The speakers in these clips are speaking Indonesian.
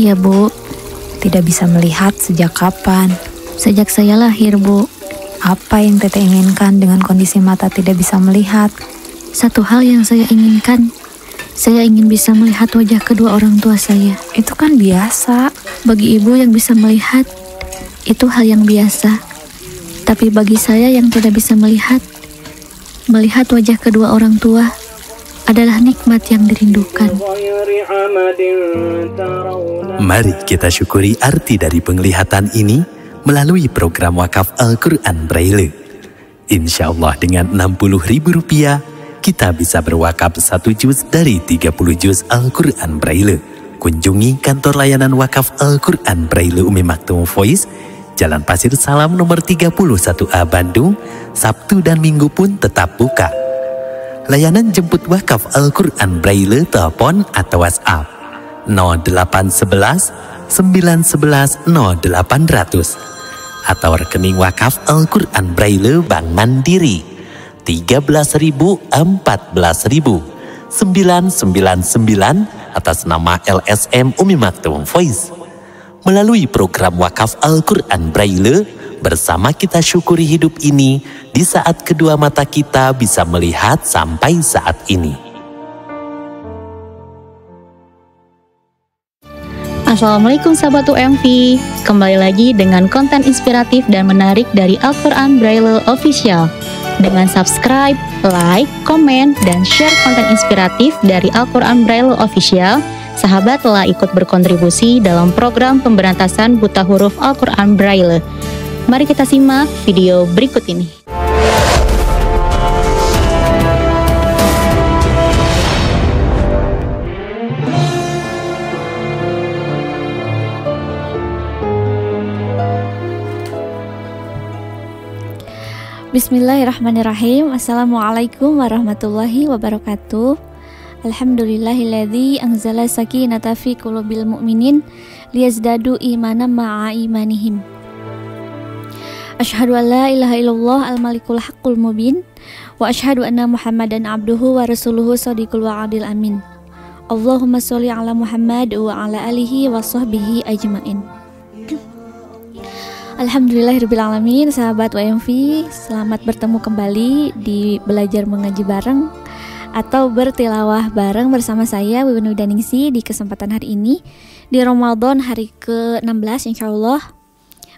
Iya Bu, tidak bisa melihat sejak kapan? Sejak saya lahir Bu. Apa yang Teteh inginkan dengan kondisi mata tidak bisa melihat? Satu hal yang saya inginkan, saya ingin bisa melihat wajah kedua orang tua saya. Itu kan biasa. Bagi ibu yang bisa melihat, itu hal yang biasa. Tapi bagi saya yang tidak bisa melihat wajah kedua orang tua adalah nikmat yang dirindukan. Mari kita syukuri arti dari penglihatan ini melalui program wakaf Al-Quran Braille. Insya Allah dengan Rp60.000 kita bisa berwakaf 1 juz dari 30 juz Al-Quran Braille. Kunjungi kantor layanan wakaf Al-Quran Braille Umi Maktum Voice, Jalan Pasir Salam nomor 31A Bandung. Sabtu dan Minggu pun tetap buka. Layanan jemput wakaf Al-Quran Braille telepon atau WhatsApp 0811 911 0800 atau rekening wakaf Al-Quran Braille Bank Mandiri 13.000 14.000 999 atas nama LSM Umi Maktum Voice. Melalui program wakaf Al-Quran Braille, bersama kita syukuri hidup ini di saat kedua mata kita bisa melihat sampai saat ini. Assalamualaikum sahabat UMV, kembali lagi dengan konten inspiratif dan menarik dari Al-Quran Braille Official. Dengan subscribe, like, komen, dan share konten inspiratif dari Al-Quran Braille Official, sahabat telah ikut berkontribusi dalam program pemberantasan buta huruf Al-Quran Braille. Mari kita simak video berikut ini. Bismillahirrahmanirrahim. Assalamualaikum warahmatullahi wabarakatuh. Alhamdulillahilladzi anzala sakinata fi qulubil mu'minin liyazdadu imanan ma'a imanihim. Asyhadu an la ilaha illallah al-malikul haqqul mubin wa asyhadu anna Muhammadan abduhu wa rasuluhu shadiqul wa'adil amin. Allahumma sholli ala Muhammad wa ala alihi wa sahbihi ajmain. Alhamdulillahirrabbilalamin. Sahabat WMV, selamat bertemu kembali di Belajar Mengaji Bareng atau bertilawah bareng bersama saya Wiwin Widaningsi di kesempatan hari ini di Ramadan hari ke-16 insyaallah,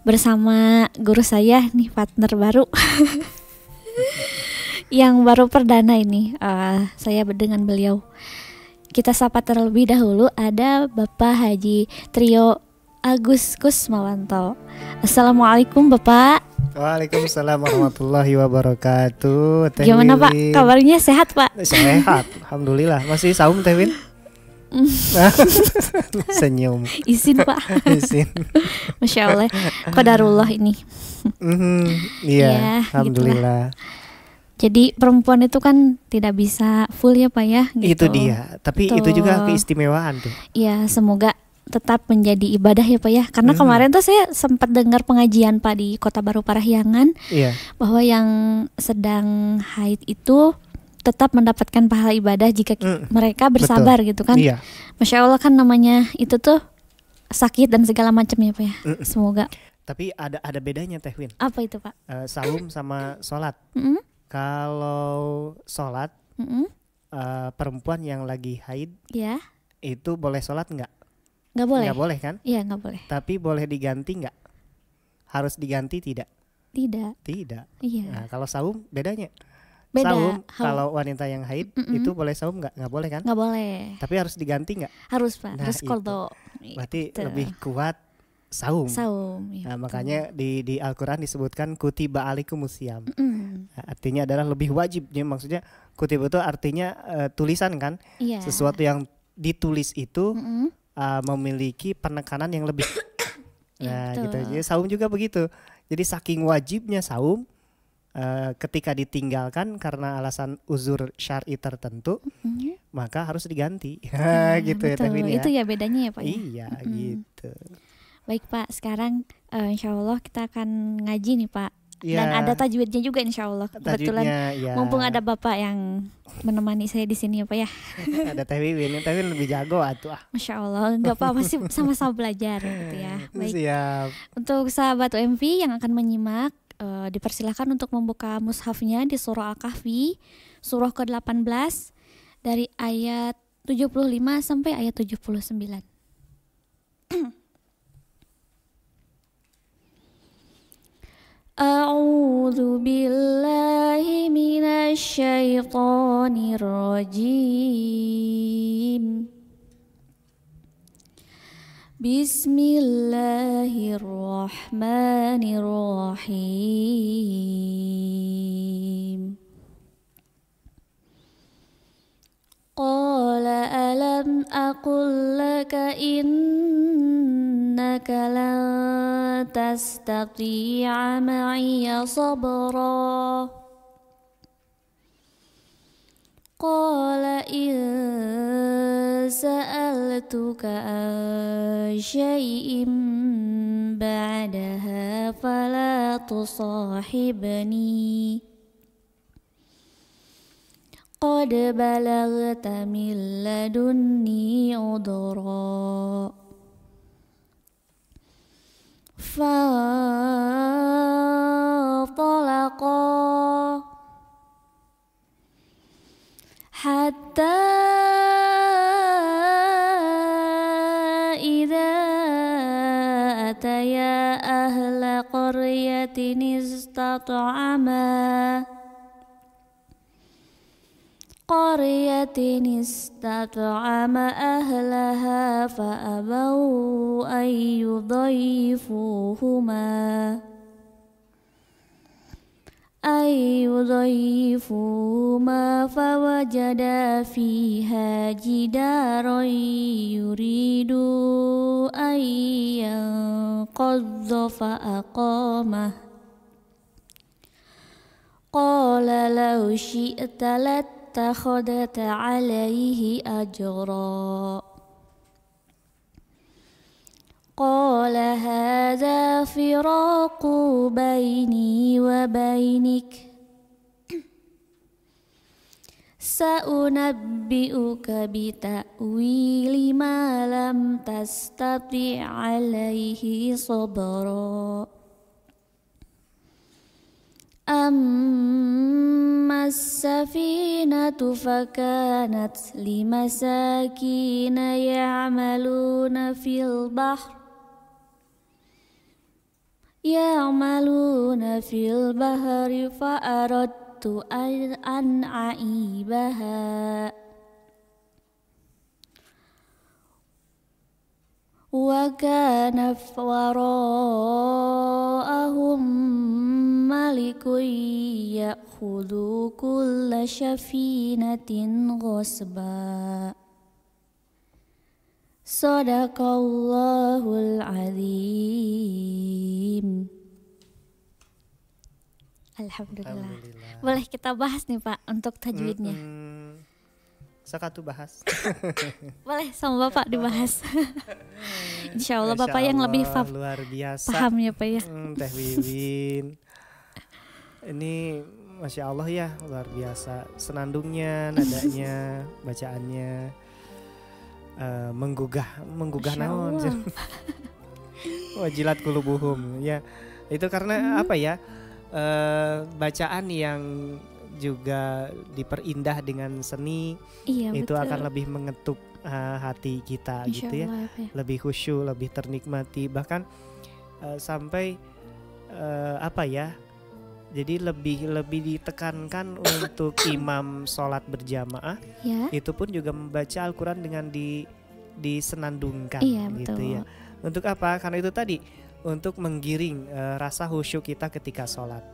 bersama guru saya nih, partner baru yang baru perdana ini. Saya dengan beliau. Kita sapa terlebih dahulu, ada Bapak Haji Trio Agus Kusmawanto. Assalamualaikum Bapak. Waalaikumsalam warahmatullahi wabarakatuh. Teh Gimana Pak? Wiwin. Kabarnya sehat Pak? Sehat, alhamdulillah. Masih saum Teh Win? Senyum. Izin Pak. Izin. Masya Allah, qadarullah ini. Iya, Ya, alhamdulillah. Jadi perempuan itu kan tidak bisa full ya Pak ya gitu. Itu dia. Tapi itu juga keistimewaan tuh. Iya, semoga tetap menjadi ibadah ya Pak ya. Karena kemarin tuh saya sempat dengar pengajian Pak di Kota Baru Parahyangan, Iya. bahwa yang sedang haid itu tetap mendapatkan pahala ibadah jika mereka bersabar gitu kan. Iya. Masya Allah, kan namanya itu tuh sakit dan segala macam ya Pak ya. Semoga. Tapi ada bedanya Teh Win. Apa itu Pak? Saum sama sholat. Kalau sholat, perempuan yang lagi haid Ya, itu boleh sholat nggak? nggak boleh. Nggak boleh kan? Iya, nggak boleh. Tapi boleh diganti nggak? Harus diganti tidak? Tidak. Tidak. Iya. Nah, kalau saum bedanya. Beda. Saum kalau wanita yang haid itu boleh saum nggak? Nggak boleh kan? Nggak boleh. Tapi harus diganti nggak? Harus Pak. Nah, Harus itu. qadha. Berarti Gitu. lebih kuat saum. Saum. Ya, Nah, betul. makanya di Al-Quran disebutkan kutiba alaikumusiyam. Nah, artinya adalah lebih wajib. Jadi maksudnya kutiba itu artinya tulisan kan? Iya. Sesuatu yang ditulis itu memiliki penekanan yang lebih. Nah, betul. gitu. Jadi saum juga begitu. Jadi saking wajibnya saum, ketika ditinggalkan karena alasan uzur syar'i tertentu, maka harus diganti. Gitu ya betul. Teh Win ya. Itu ya bedanya ya Pak ya. Iya, gitu. Baik Pak, sekarang insya Allah kita akan ngaji nih Pak. Dan ada tajwidnya juga insya Allah. Kebetulan ya. mumpung ada Bapak yang menemani saya di sini ya Pak ya. Ada Teh Wiwin lebih jago atuh. Masya Allah, nggak apa-apa sih, sama-sama belajar gitu ya. Baik. Siap. Untuk sahabat UMV yang akan menyimak, dipersilahkan untuk membuka mushafnya di surah Al-Kahfi, surah ke-18 dari ayat 75 sampai ayat 79. A'udzu billahi minasy syaithanir rajim. Bismillahirrahmanirrahim. Qala alam aqul laka innaka lan tastati'a ma'iya sabra. Qala in sa'altuka an syai'in ba'daha fala tusahibni. Qad balagta min ladunni udra. Fantalaqa hatta idza ataya ahla qaryatin istat'ama أهلها فأبوا أن يضيفوهما فوجدا فيها جدارا يريد أن ينقض فأقامه قال لو شئت لاتخذت عليه أجرا قال هذا فراق بيني وبينك سأنبئك بتأويل ما لم تستطع عليه صبرا أما السفينة فكانت لمساكين يعملون في البحر فأردت أن أعيبها وكان وراءهم ملك يأخذ كل سفينة غصبا Sadaqallahul azim. Alhamdulillah. Boleh kita bahas nih Pak untuk tajwidnya. Sakatu bahas. Boleh sama Bapak dibahas. Insya Allah Bapak yang lebih luar biasa. paham ya Pak ya. Teh Wiwin. Ini Masya Allah ya, luar biasa. Senandungnya, nadanya, bacaannya menggugah naon. Wajilat qulubuhum ya. Itu karena apa ya? Bacaan yang juga diperindah dengan seni, itu betul. Akan lebih mengetuk hati kita. Insya gitu ya. Lebih khusyuk, lebih ternikmati, bahkan sampai apa ya? Jadi lebih ditekankan untuk imam sholat berjamaah, ya. Itu pun juga membaca Al-Quran dengan disenandungkan, gitu betul. Ya. Untuk apa? Karena itu tadi untuk menggiring rasa khusyuk kita ketika sholat.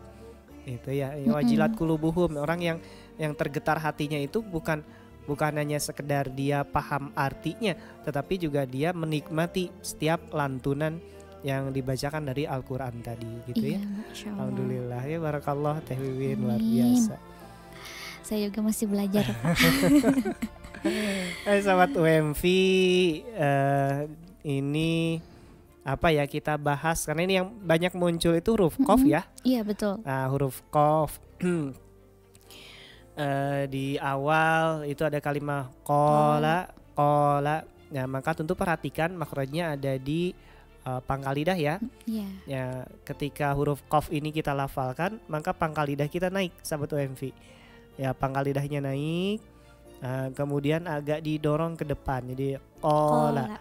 Itu ya, wajilat qulubuhum, orang yang tergetar hatinya itu bukan hanya sekedar dia paham artinya, tetapi juga dia menikmati setiap lantunan yang dibacakan dari Al-Quran tadi, gitu ya. Alhamdulillah ya, barakallah Teh Wiwin, luar biasa. Saya juga masih belajar. Sahabat UMV, ini apa ya kita bahas, karena ini yang banyak muncul itu huruf qaf ya. Iya betul. Nah, huruf qaf di awal itu ada kalimat qala. Nah, maka tentu perhatikan makhrajnya ada di pangkal lidah ya. Ya, ketika huruf qaf ini kita lafalkan, maka pangkal lidah kita naik, sahabat UMV. Ya, pangkal lidahnya naik, kemudian agak didorong ke depan, jadi qala.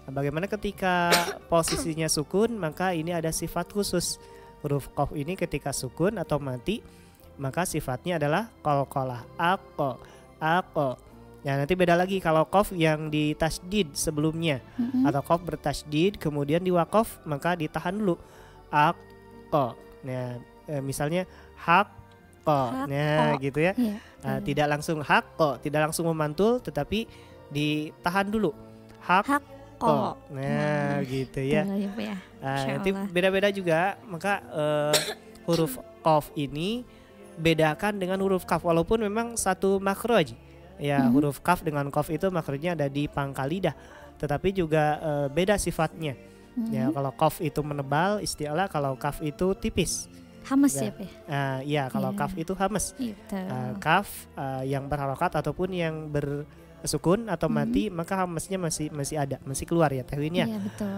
Nah, bagaimana ketika posisinya sukun, maka ini ada sifat khusus. Huruf qaf ini ketika sukun atau mati, maka sifatnya adalah qalqalah, aqo. Ya, nanti beda lagi kalau qaf yang ditasydid sebelumnya atau qaf bertasydid kemudian diwaqaf, maka ditahan dulu, aqo. Nah, misalnya haqqo. Nah, gitu ya. Tidak langsung haqqo, tidak langsung memantul, tetapi ditahan dulu, haqqo. Nah, gitu ya. Nanti beda-beda juga, maka huruf qaf ini bedakan dengan huruf kaf, walaupun memang satu makhraj. Ya, huruf kaf dengan qaf itu makhrajnya ada di pangkal lidah, tetapi juga beda sifatnya. Ya, kalau qaf itu menebal istilah, kalau kaf itu tipis. Hamas ya, ya, kalau kaf itu hamas. Kaf yang berharokat ataupun yang bersukun atau mati, maka hamasnya masih ada, masih keluar ya tehwinnya. Iya, betul.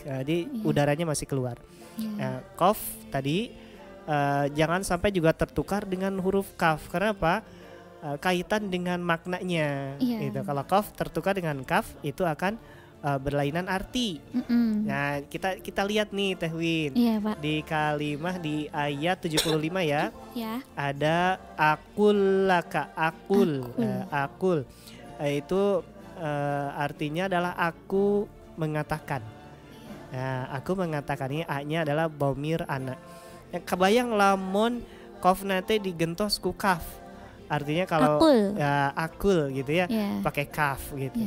Jadi udaranya masih keluar. Qaf tadi jangan sampai juga tertukar dengan huruf kaf. Kenapa? Kaitan dengan maknanya. Gitu. Kalau qaf tertukar dengan kaf, itu akan berlainan arti. Nah, kita lihat nih Tehwin. Di kalimah di ayat 75 ya. Ada akul laka, akul. Itu artinya adalah aku mengatakan. Nah, aku mengatakan, ini A-nya adalah dhamir anak. Yang kebayang lamun qaf nate digentos ku kaf. Artinya kalau akul gitu ya, pakai kaf gitu.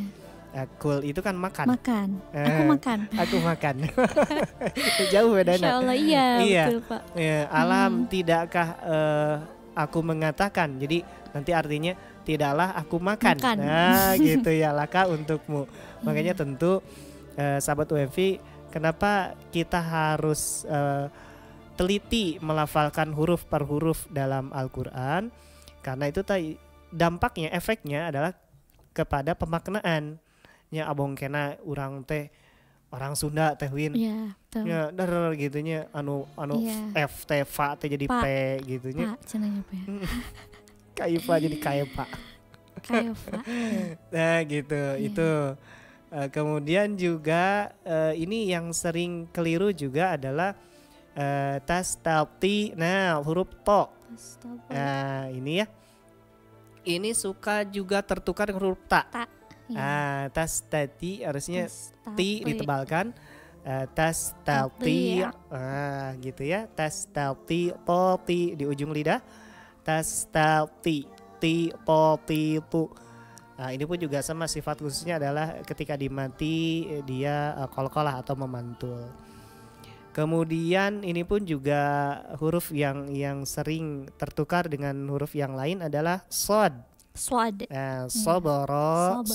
Akul itu kan makan. Aku makan. Jauh bedanya. Insyaallah iya. Betul, Pak. Ya, alam tidakkah aku mengatakan. Jadi nanti artinya tidaklah aku makan. Nah, gitu ya, laka untukmu. Makanya tentu sahabat UMV, kenapa kita harus teliti melafalkan huruf per huruf dalam Al-Qur'an? Karena itu dampaknya, efeknya adalah kepada pemaknaan. Ya, abong kena orang teh orang Sunda Tehwin. Ya, der gitunya anu F teh fa teh jadi P gitunya. Pak cenanya P. Kayu Pak jadi kayu Pak. Nah, gitu. Itu kemudian juga ini yang sering keliru juga adalah tastalti. Nah, huruf to. Nah, ini ya. Ini suka juga tertukar dengan huruf ta. Tastati harusnya ti ditebalkan. Tastalti. Gitu ya. Tastalti poti di ujung lidah. Tastalti ti poti pu. Nah, ini pun juga sama, sifat khususnya adalah ketika dimati dia qalqalah atau memantul. Kemudian ini pun juga huruf yang sering tertukar dengan huruf yang lain adalah shad. Soboro.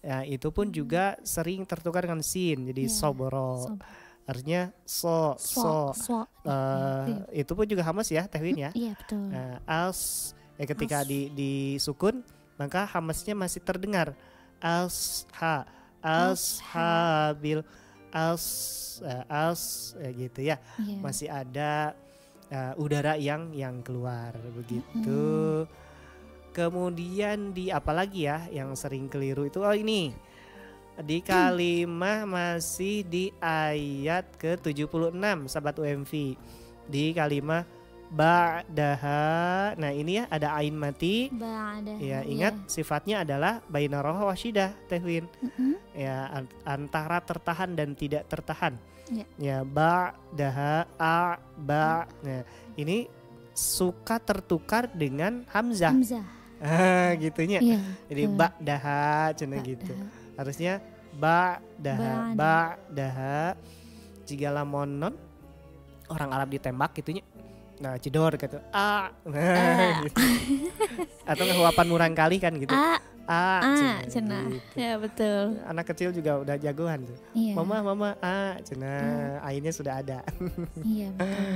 Ya, itu pun juga sering tertukar dengan sin, jadi soboro. Artinya itu pun juga hamas ya Tehwin ya. Iya, betul. Ketika di sukun, maka hamasnya masih terdengar. Ashabil gitu ya. Masih ada udara yang keluar begitu. Kemudian di apalagi ya yang sering keliru itu, ini di kalimah masih di ayat ke-76 sahabat UMV, di kalimah ba'daha. Nah, ini ya ada ain mati. Ya, ingat sifatnya adalah baina roh wasyidah Tehwin. Ya, antara tertahan dan tidak tertahan. Ya, ba'daha ba. Nah, ini suka tertukar dengan hamzah. Gitunya. Jadi ba'daha cenah gitu. Harusnya ba'daha. Jika lamun orang Arab ditembak gitunya. Nah, jedor gitu. Gitu. Atau ngehuapan murang kali kan gitu. cenah. Gitu. Ya betul. Anak kecil juga udah jagoan tuh. Iya. Mama, cenah. Ainnya sudah ada. Iya betul.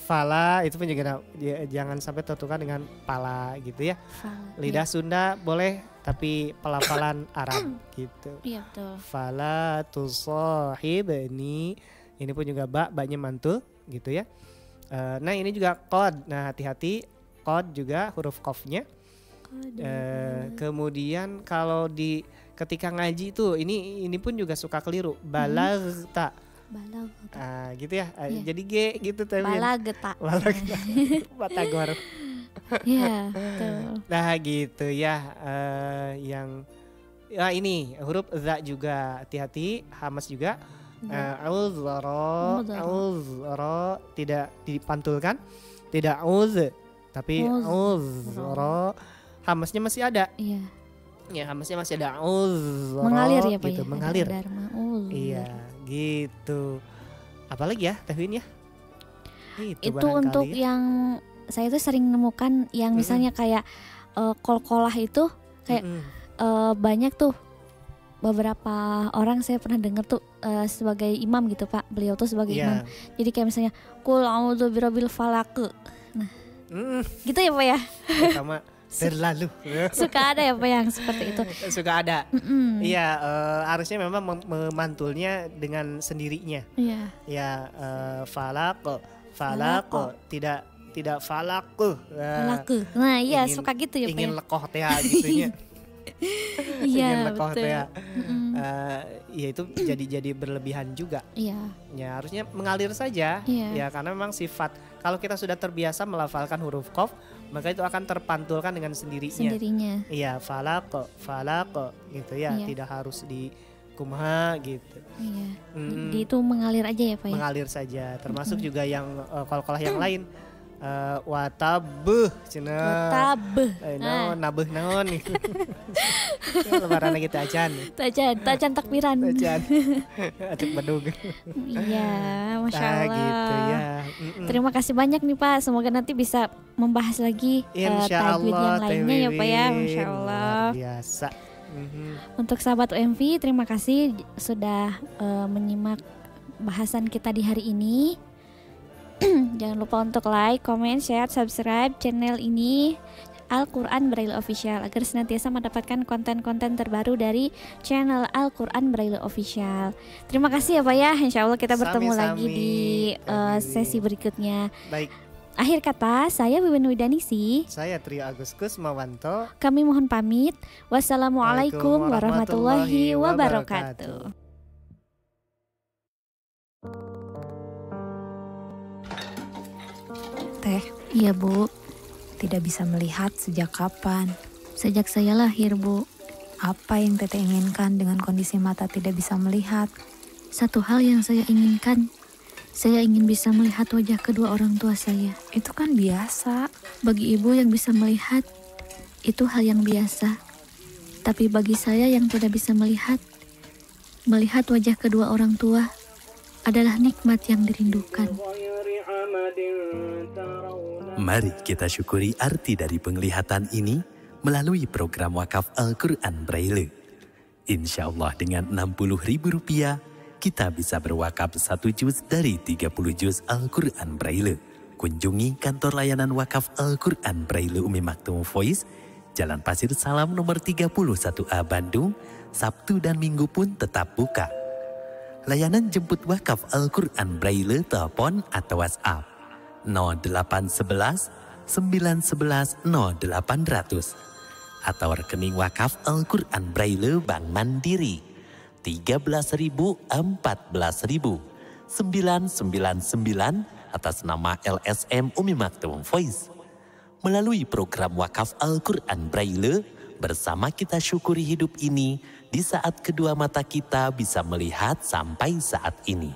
Fala itu pun juga jangan sampai tertukar dengan pala gitu ya. Fala. Lidah Sunda boleh, tapi pelafalan Arab gitu. Iya betul. Fala tusahibni. Ini pun juga baknya mantul gitu ya. Nah ini juga qad. Nah hati-hati, qad juga huruf qafnya. Kemudian kalau ketika ngaji itu ini pun juga suka keliru. Balagta. Gitu ya. Jadi G gitu tapi. Balagta. Batagor. Iya betul. Nah gitu ya. Yang ini huruf za juga hati-hati, hamas juga. Auzara tidak dipantulkan, tidak uz, tapi auzara. Hamasnya masih ada. Iya. Ya hamasnya masih ada auzara. Mengalir ya Pak gitu, ya. Mengalir. Iya Gitu. Apalagi ya Tewin ya? Itu untuk yang saya tuh sering nemukan yang misalnya kayak kol-kolah itu kayak banyak tuh. Beberapa orang saya pernah dengar tuh sebagai imam gitu Pak, beliau tuh sebagai imam. Jadi kayak misalnya Qul a'udzu birabbil falaq. Nah, gitu ya Pak ya. Sama terlalu suka ada ya Pak yang seperti itu. Suka ada. Iya, harusnya memang memantulnya dengan sendirinya. Iya. Ya, falaq, tidak falaq. Nah, iya suka gitu ya Pak. Ingin lekoh teh gitunya. Iya betul. Ya itu jadi berlebihan juga. Iya. Ya harusnya mengalir saja. Iya. Ya karena memang sifat kalau kita sudah terbiasa melafalkan huruf qaf, maka itu akan terpantulkan dengan sendirinya. Iya, falaq gitu ya. Iya. Tidak harus di kumaha gitu. Iya. Jadi itu mengalir aja ya Pak ya. Mengalir saja. Termasuk juga yang kol-kolah yang lain. Watabeh cenah. Watabeh. Nabeh naon nih. Lebaran kita acan. Tacan takbiran. Tacan. Acuk bedug. Iya, Masya Allah. Gitu ya. Terima kasih banyak nih Pak. Semoga nanti bisa membahas lagi tajwid yang lainnya ya Pak ya. Masya Allah. Luar biasa. Untuk sahabat UMV, terima kasih sudah menyimak bahasan kita di hari ini. Jangan lupa untuk like, comment, share, subscribe channel ini Al-Quran Braille Official agar senantiasa mendapatkan konten-konten terbaru dari channel Al-Quran Braille Official. Terima kasih ya Pak ya. Insya Allah kita bertemu lagi di sesi berikutnya. Baik. Akhir kata, saya Wiwin Widanisi. Saya Trio Agus Kusmawanto. Kami mohon pamit. Wassalamualaikum warahmatullahi wabarakatuh. Teh, iya Bu. Tidak bisa melihat sejak kapan. Sejak saya lahir Bu. Apa yang Teteh inginkan dengan kondisi mata tidak bisa melihat? Satu hal yang saya inginkan, saya ingin bisa melihat wajah kedua orang tua saya. Itu kan biasa. Bagi ibu yang bisa melihat, itu hal yang biasa. Tapi bagi saya yang tidak bisa melihat wajah kedua orang tua adalah nikmat yang dirindukan. Mari kita syukuri arti dari penglihatan ini melalui program wakaf Al-Quran Braille. Insya Allah dengan Rp60.000 kita bisa berwakaf 1 juz dari 30 juz Al-Quran Braille. Kunjungi kantor layanan wakaf Al-Quran Braille Umi Maktum Voice, Jalan Pasir Salam nomor 31A Bandung, Sabtu dan Minggu pun tetap buka. Layanan jemput wakaf Al-Quran Braille telepon atau WhatsApp 0811 911 0800 atau rekening wakaf Al-Quran Braille Bank Mandiri 13.000 14.000 999 atas nama LSM Umi Maktum Voice. Melalui program wakaf Al-Quran Braille, bersama kita syukuri hidup ini di saat kedua mata kita bisa melihat sampai saat ini.